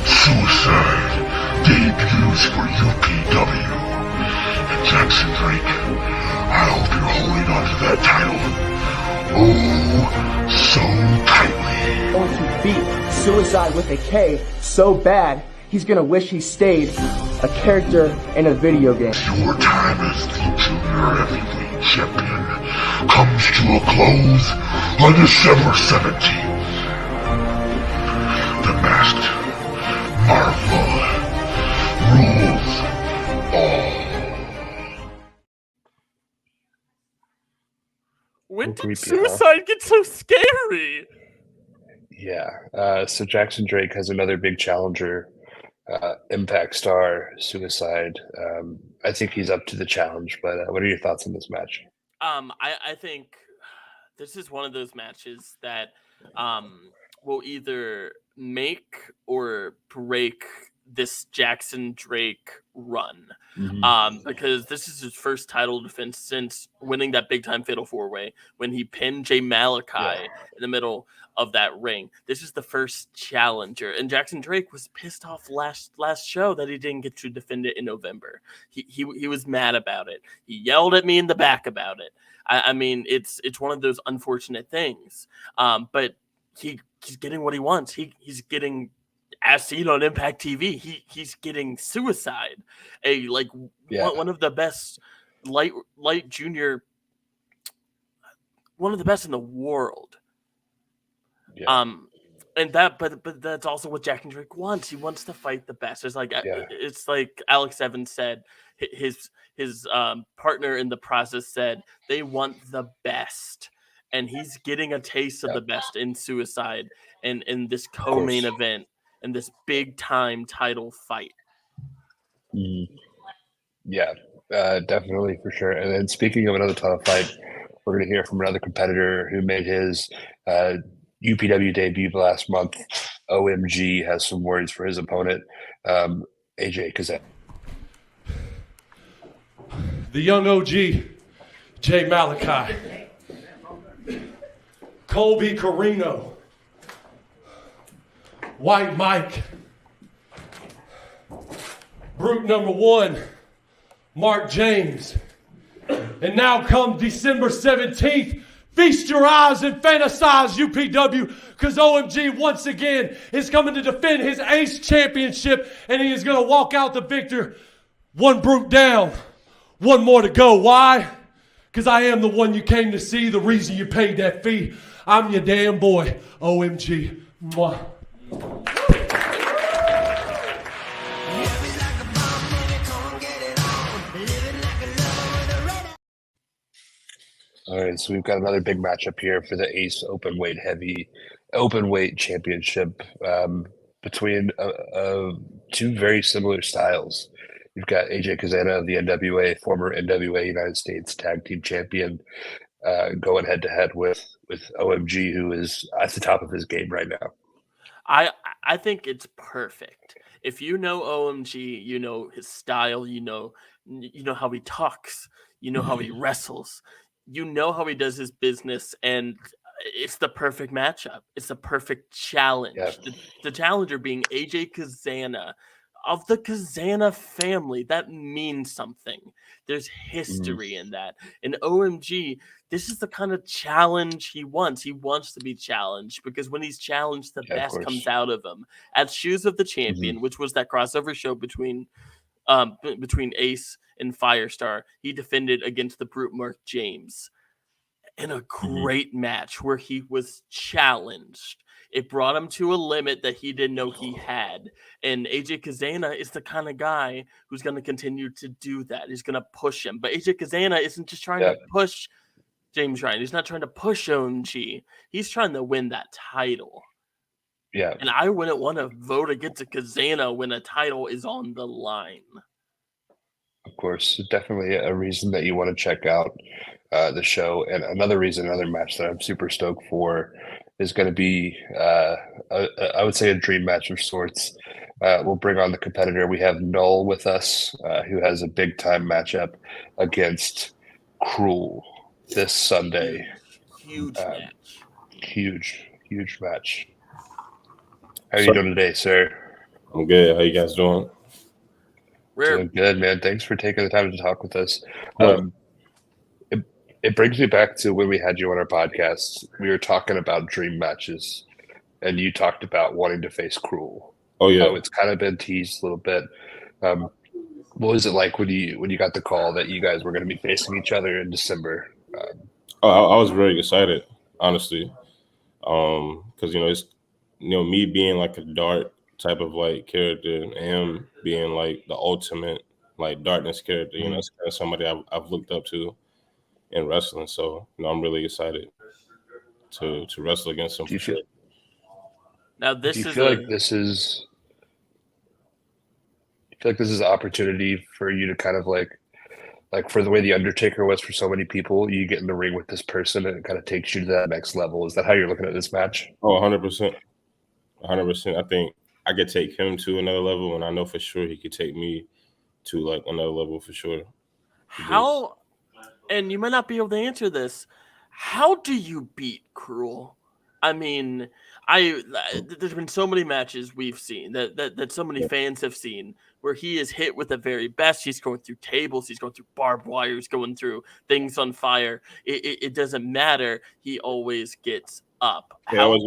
Suicide debuts for UPW. And Jackson Drake, I hope you're holding on to that title. Oh, so tightly. Going to beat Suicide with a K so bad, he's gonna wish he stayed a character in a video game. Your time as the Junior Heavyweight Champion comes to a close on December 17th. The Masked Marvel rules all. When did Creepy, suicide get so scary? Yeah, so Jackson Drake has another big challenger, Impact Star, Suicide. I think he's up to the challenge, but what are your thoughts on this match? I think this is one of those matches that will either make or break this Jackson Drake run. Because this is his first title defense since winning that big time fatal 4-way when he pinned Jay Malachi in the middle of that ring. This is the first challenger, and Jackson Drake was pissed off last show that he didn't get to defend it in November. He was mad about it. He yelled at me in the back about it. I mean, it's one of those unfortunate things. But he's getting what he wants. He's getting, as seen on Impact TV, he's getting Suicide, one of the best light junior, one of the best in the world. And that, but that's also what Jackson Drake wants. He wants to fight the best. It's like Alex Evans said. His partner in the process said they want the best, and he's getting a taste of the best in Suicide and in this co-main event and this big time title fight. Yeah, definitely for sure. And then speaking of another title fight, we're going to hear from another competitor who made his UPW debut last month. OMG has some words for his opponent, AJ Kazan. The young OG, Jay Malachi, Colby Carino, White Mike, Brute number 1, Mark James. And now come December 17th, feast your eyes and fantasize UPW, because OMG once again is coming to defend his Ace Championship, and he is going to walk out the victor. One Brute down, one more to go. Why? Because I am the one you came to see, the reason you paid that fee. I'm your damn boy, OMG. Mwah. All right, so we've got another big matchup here for the Ace Openweight Championship between two very similar styles. You've got AJ Kazana of the NWA, former NWA United States Tag Team Champion, going head to head with OMG, who is at the top of his game right now. I think it's perfect. If you know OMG, you know his style, you know how he talks, you know how he wrestles, you know how he does his business, and it's the perfect matchup. It's the perfect challenge. The challenger being AJ Kazana of the Kazana family. That means something. There's history in that. And OMG, this is the kind of challenge he wants. He wants to be challenged, because when he's challenged, the best comes out of him. At Shoes of the Champion, which was that crossover show between between Ace and Firestar. He defended against the Brute Mark James in a great match where he was challenged. It brought him to a limit that he didn't know he had. And AJ Kazana is the kind of guy who's going to continue to do that. He's going to push him. But AJ Kazana isn't just trying to push James Ryan. He's not trying to push OMG. He's trying to win that title. Yeah. And I wouldn't want to vote against a Kazana when a title is on the line. Of course, definitely a reason that you want to check out the show. And another match that I'm super stoked for is going to be, I would say, a dream match of sorts. We'll bring on the competitor. We have Null with us, who has a big-time matchup against Cruel this Sunday. Huge match. Huge match. How are you doing today, sir? I'm good. How you guys doing? Doing good, man. Thanks for taking the time to talk with us. It brings me back to when we had you on our podcast. We were talking about dream matches, and you talked about wanting to face Cruel. Oh yeah, it's kind of been teased a little bit. What was it like when you got the call that you guys were going to be facing each other in December? I was very excited, honestly, because it's me being like a dark type of like character, and him being like the ultimate like darkness character. It's kind of somebody I've looked up to in wrestling. So I'm really excited to wrestle against him. Do you feel like this is an opportunity for you to kind of like for the way the Undertaker was for so many people, you get in the ring with this person and it kind of takes you to that next level? Is that how you're looking at this match? Oh, 100%. 100%. I think I could take him to another level, and I know for sure he could take me to like another level for sure. How, and you might not be able to answer this, how do you beat Cruel? I mean, there's been so many matches we've seen that so many fans have seen where he is hit with the very best. He's going through tables, he's going through barbed wire, he's going through things on fire. It doesn't matter. He always gets up. How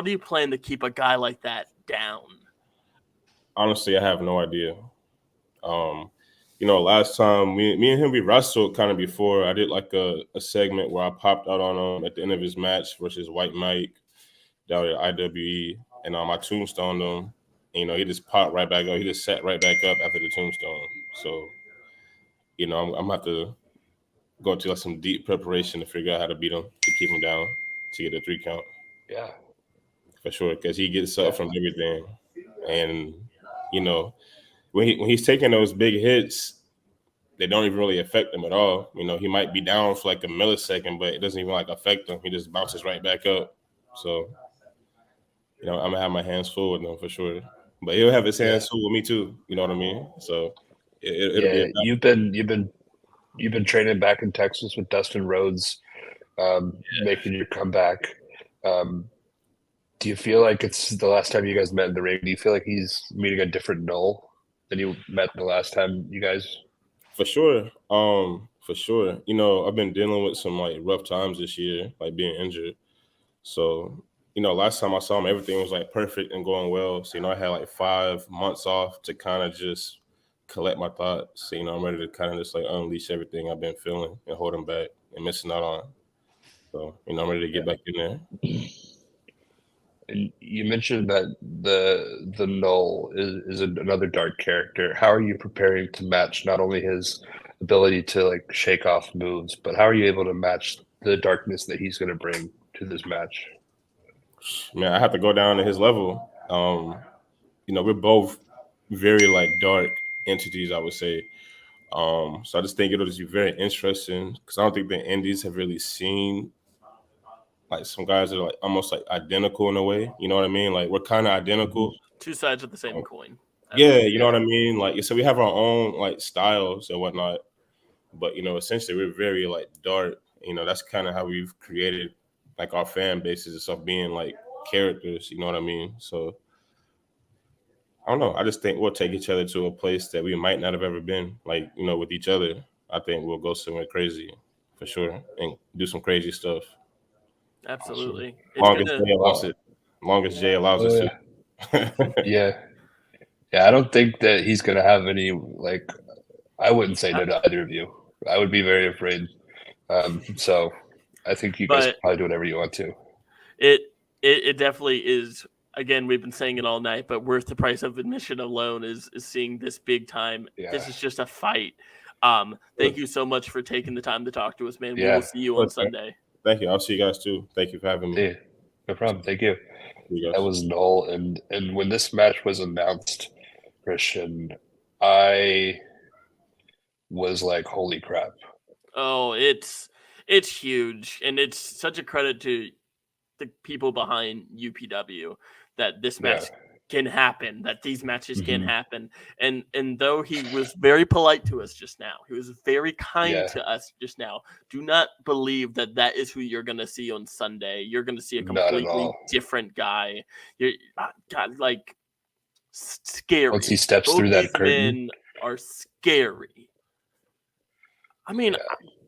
do you plan to keep a guy like that down? Honestly, I have no idea. Last time me and him, we wrestled kind of before. I did like a segment where I popped out on him at the end of his match versus White Mike down at IWE, and I tombstoned him. And, he just popped right back up. He just sat right back up after the tombstone. So, I'm gonna have to go into like some deep preparation to figure out how to beat him, to keep him down, to get a 3 count. Yeah, for sure, because he gets up from everything, and when he's taking those big hits, they don't even really affect him at all. He might be down for like a millisecond, but it doesn't even like affect him. He just bounces right back up. So, I'm gonna have my hands full with him for sure. But he'll have his hands full with me too. You know what I mean? So, you've been training back in Texas with Dustin Rhodes, making your comeback. Do you feel like it's the last time you guys met in the ring? Do you feel like he's meeting a different Null than you met the last time you guys? For sure. For sure. I've been dealing with some like rough times this year, like being injured. So, last time I saw him, everything was like perfect and going well. So, I had like 5 months off to kind of just collect my thoughts. So, I'm ready to kind of just like unleash everything I've been feeling and holding back and missing out on. So, I'm ready to get back in there. And you mentioned that the Null is another dark character. How are you preparing to match not only his ability to like shake off moves, but how are you able to match the darkness that he's going to bring to this match? Man, I have to go down to his level. We're both very like dark entities, I would say. So I just think it'll just be very interesting because I don't think the indies have really seen like some guys that are like almost like identical in a way. You know what I mean? Like we're kind of identical. Two sides of the same coin. Yeah, you know what I mean? Like, so we have our own like styles and whatnot, but essentially we're very like dark. That's kind of how we've created like our fan bases of being like characters. You know what I mean? So I don't know. I just think we'll take each other to a place that we might not have ever been. Like with each other, I think we'll go somewhere crazy for sure and do some crazy stuff. Absolutely. Long as Jay allows it. Long as Jay allows us to. Yeah. Yeah, I don't think that he's going to have any, like, I wouldn't say no to either of you. I would be very afraid. So I think you guys can But probably do whatever you want to. it definitely is. Again, we've been saying it all night, but worth the price of admission alone is seeing this big time. Yeah. This is just a fight. Thank you so much for taking the time to talk to us, man. We Yeah. will see you on Okay. Sunday. Thank you. I'll see you guys too. Thank you for having me. Yeah, no problem. Thank you. You That guys. was Null. And when this match was announced, Christian, I was like, holy crap. Oh, it's huge, and it's such a credit to the people behind UPW that this match can happen, that these matches can happen. And though he was very polite to us just now, he was very kind to us just now. Do not believe that that is who you're going to see on Sunday. You're going to see a Not at completely all. different guy. You're God, like scary. Once he steps Both through that these curtain. men are scary. I mean,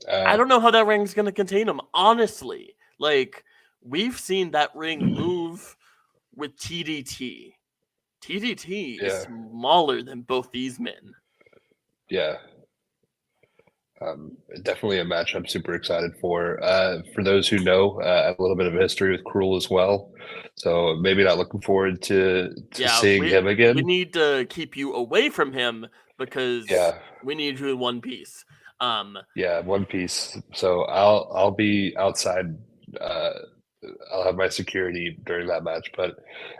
Yeah. I don't know how that ring's going to contain him, honestly. Like, we've seen that ring move with TDT. TDT is smaller than both these men. Yeah. Definitely a match I'm super excited for. For those who know, I have a little bit of a history with Cruel as well. So maybe not looking forward to seeing him again. We need to keep you away from him because we need you in one piece. Yeah, one piece. So I'll be outside. I'll have my security during that match, but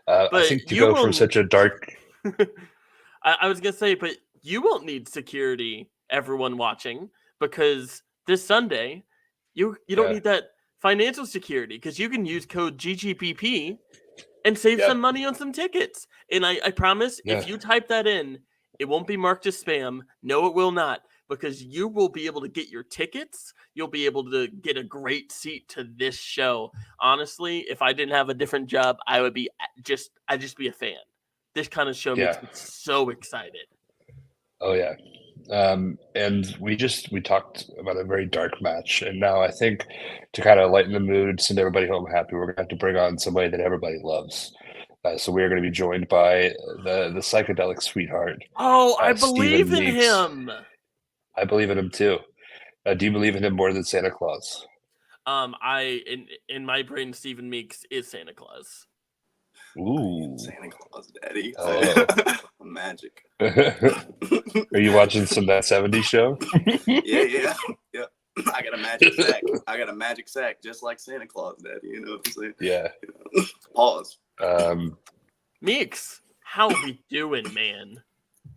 I think to you go from will- such a dark. I was gonna say, but you won't need security, everyone watching, because this Sunday you don't need that financial security because you can use code GGPP and save some money on some tickets. And I promise, if you type that in, it won't be marked as spam. No, it will not, because you will be able to get your tickets. You'll be able to get a great seat to this show. Honestly, if I didn't have a different job, I'd just be a fan. This kind of show makes me so excited. Oh yeah. And we talked about a very dark match, and now I think to kind of lighten the mood, send everybody home happy, we're gonna have to bring on somebody that everybody loves. So we are going to be joined by the psychedelic sweetheart. Oh, I Stephen believe in Meeks. him. I believe in him too. Do you believe in him more than Santa Claus? In my brain, Stephen Meeks is Santa Claus. Ooh, Santa Claus, Daddy. Oh. Magic. Are you watching some That 70s Show? Yeah. I got a magic sack. I got a magic sack, just like Santa Claus, Daddy. You know what I'm saying? Yeah. Pause. Meeks, how we doing, man?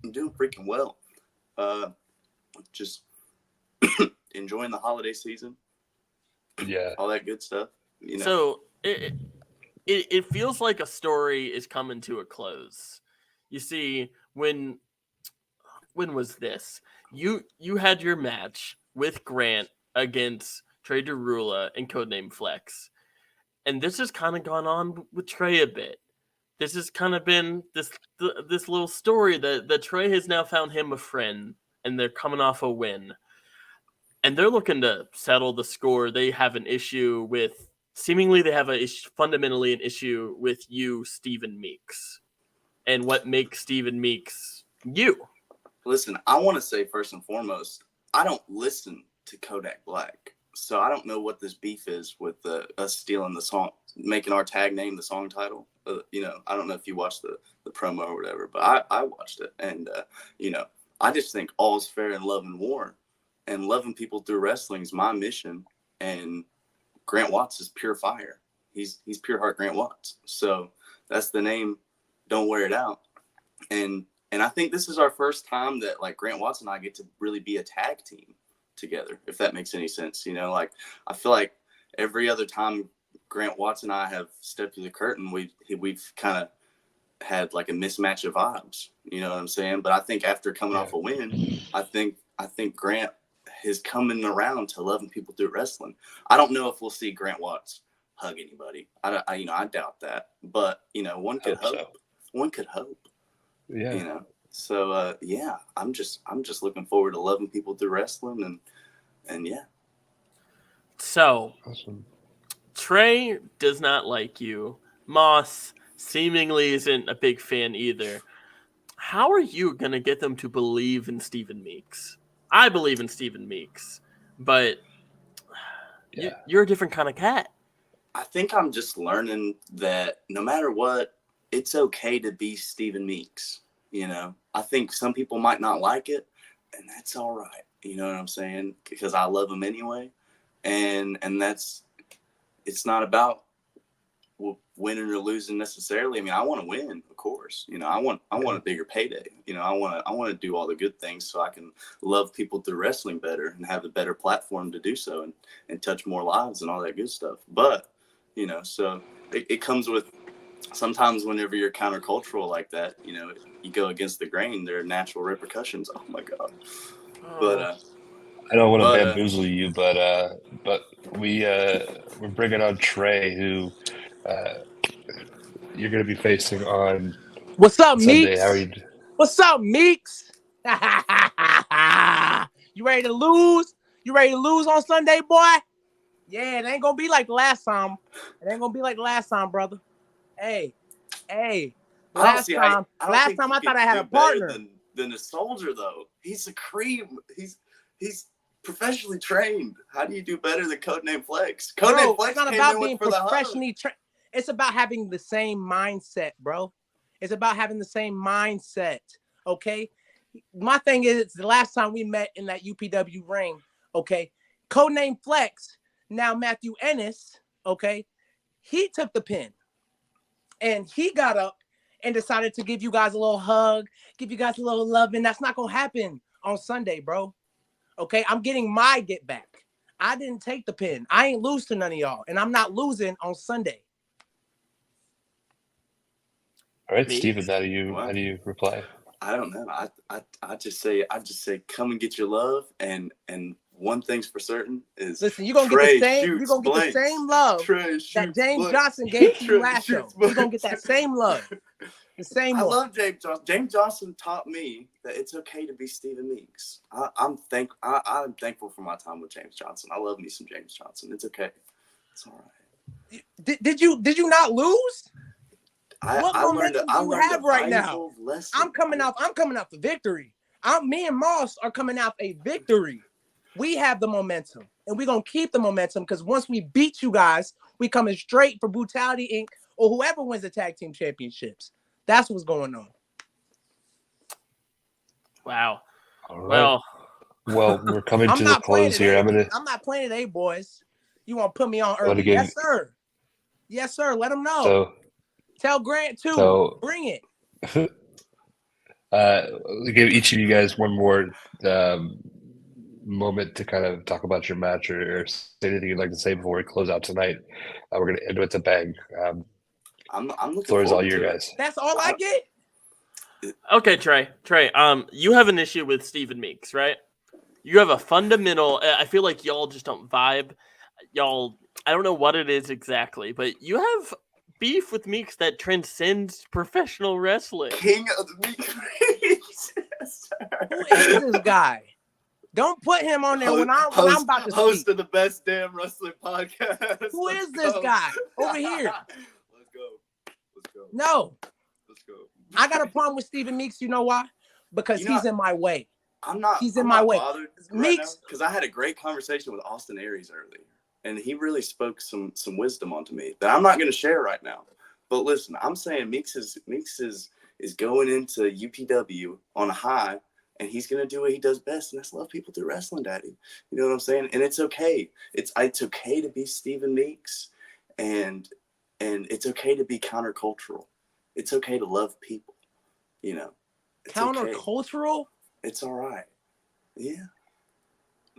I'm doing freaking well. Just enjoying the holiday season. Yeah. All that good stuff. You know. So it feels like a story is coming to a close. You see, when was this? You had your match with Grant against Trey Derula and Codename Flex. And this has kind of gone on with Trey a bit. This has kind of been this little story that Trey has now found him a friend, and they're coming off a win. And they're looking to settle the score. They have an issue with, seemingly they have fundamentally an issue with you, Stephen Meeks. And what makes Stephen Meeks you? Listen, I want to say first and foremost, I don't listen to Kodak Black. So I don't know what this beef is with us stealing the song, making our tag name the song title. I don't know if you watched the promo or whatever, but I watched it. And, I just think all's fair in love and war. And loving people through wrestling is my mission. And Grant Watts is pure fire. He's pure heart Grant Watts. So that's the name. Don't wear it out. And I think this is our first time that like Grant Watts and I get to really be a tag team together, if that makes any sense. I feel like every other time Grant Watts and I have stepped through the curtain, we've kind of had like a mismatch of vibes. You know what I'm saying? But I think after coming off a win, I think Grant is coming around to loving people through wrestling. I don't know if we'll see Grant Watts hug anybody. I doubt that. But one could hope. So. One could hope. Yeah. So I'm just looking forward to loving people through wrestling and yeah. So awesome. Trey does not like you. Moss seemingly isn't a big fan either. How are you going to get them to believe in Stephen Meeks? I believe in Stephen Meeks, but you're a different kind of cat. I think I'm just learning that no matter what, it's okay to be Stephen Meeks. You know, I think some people might not like it, and that's all right. You know what I'm saying? Because I love him anyway, and it's not about winning or losing necessarily. I mean, I want to win, of course. You know, I want a bigger payday. You know, I want to do all the good things so I can love people through wrestling better and have a better platform to do so and touch more lives and all that good stuff. But, you know, so it comes with sometimes whenever you're countercultural like that, you know, you go against the grain, there are natural repercussions. Oh my God. But I don't want to bamboozle you, but we're bringing on Trey, who you're going to be facing on What's up, Sunday. Meeks? How are you? What's up, Meeks? You ready to lose? You ready to lose on Sunday, boy? Yeah, it ain't gonna be like the last time. It ain't gonna be like the last time, brother. Hey. Last time I thought I had a partner. Than the soldier, though. He's a cream. He's professionally trained. How do you do better than Codename Flex? Codename Flex it's not about being professionally trained. It's about having the same mindset, bro. It's about having the same mindset. Okay. My thing is, the last time we met in that UPW ring, okay, Codename Flex, now Matthew Ennis, okay, he took the pin and he got up and decided to give you guys a little hug, give you guys a little love, and that's not gonna happen on Sunday, bro. Okay, I'm getting my get back. I didn't take the pin. I ain't lose to none of y'all, and I'm not losing on Sunday. All right, Steven, how do you reply? I don't know. I just say come and get your love, and one thing's for certain is listen, you're gonna get the same love that James Johnson gave to you last show. You're gonna get that same love. The same I one. love James Johnson. James Johnson taught me that it's okay to be Stephen Meeks. I'm thankful for my time with James Johnson. I love me some James Johnson. It's okay. It's all right. Did you not lose? What I momentum do you have right now? I'm coming off the victory. Me and Moss are coming off a victory. We have the momentum, and we're gonna keep the momentum because once we beat you guys, we coming straight for Brutality Inc. or whoever wins the tag team championships. That's what's going on. Wow. All right. Well, we're coming to the close here. I'm not playing today, boys. You want to put me on early? Yes, sir. Yes, sir. Let them know. Tell Grant too. Bring it. We'll give each of you guys one more moment to kind of talk about your match or say anything you'd like to say before we close out tonight. We're going to end with a bang. I'm looking floor is all forward your to it. guys. That's all I get. Okay, Trey, you have an issue with Stephen Meeks, right? You have a fundamental. I feel like y'all just don't vibe. Y'all, I don't know what it is exactly, but you have beef with Meeks that transcends professional wrestling. King of the Meeks. Who is this guy? Don't put him on there when I'm about to host speak. of the best damn wrestling podcast. Who is this guy over here? Let's go. No. Let's go. I got a problem with Stephen Meeks. You know why? Because he's in my way. He's in I'm my not way. bothered Meeks, because I had a great conversation with Austin Aries earlier, and he really spoke some wisdom onto me that I'm not going to share right now. But listen, I'm saying Meeks is going into UPW on a high, and he's going to do what he does best, and that's love people through wrestling, Daddy. You know what I'm saying? And it's okay. It's okay to be Stephen Meeks, and it's okay to be countercultural. It's okay to love people. You know, it's countercultural. Okay. It's all right. Yeah.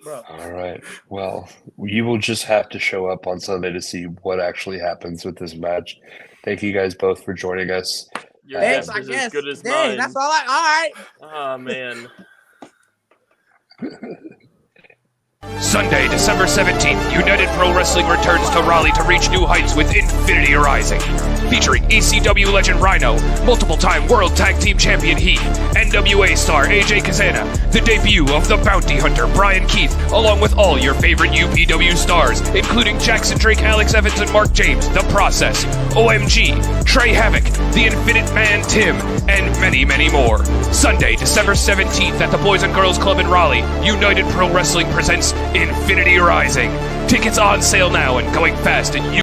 Bro. All right. Well, you will just have to show up on Sunday to see what actually happens with this match. Thank you guys both for joining us. Thanks, I guess. As good as mine. That's all right. Oh, man. Sunday, December 17th, United Pro Wrestling returns to Raleigh to reach new heights with Infinity Rising. Featuring ECW legend Rhino, multiple-time World Tag Team Champion Heath, NWA star AJ Kazana, the debut of the Bounty Hunter Bryan Keith, along with all your favorite UPW stars, including Jackson Drake, Alex Evans, and Mark James, The Process, OMG, Trey Havoc, The Infinite Man Tim, and many, many more. Sunday, December 17th at the Boys and Girls Club in Raleigh, United Pro Wrestling presents Infinity Rising. Tickets on sale now and going fast at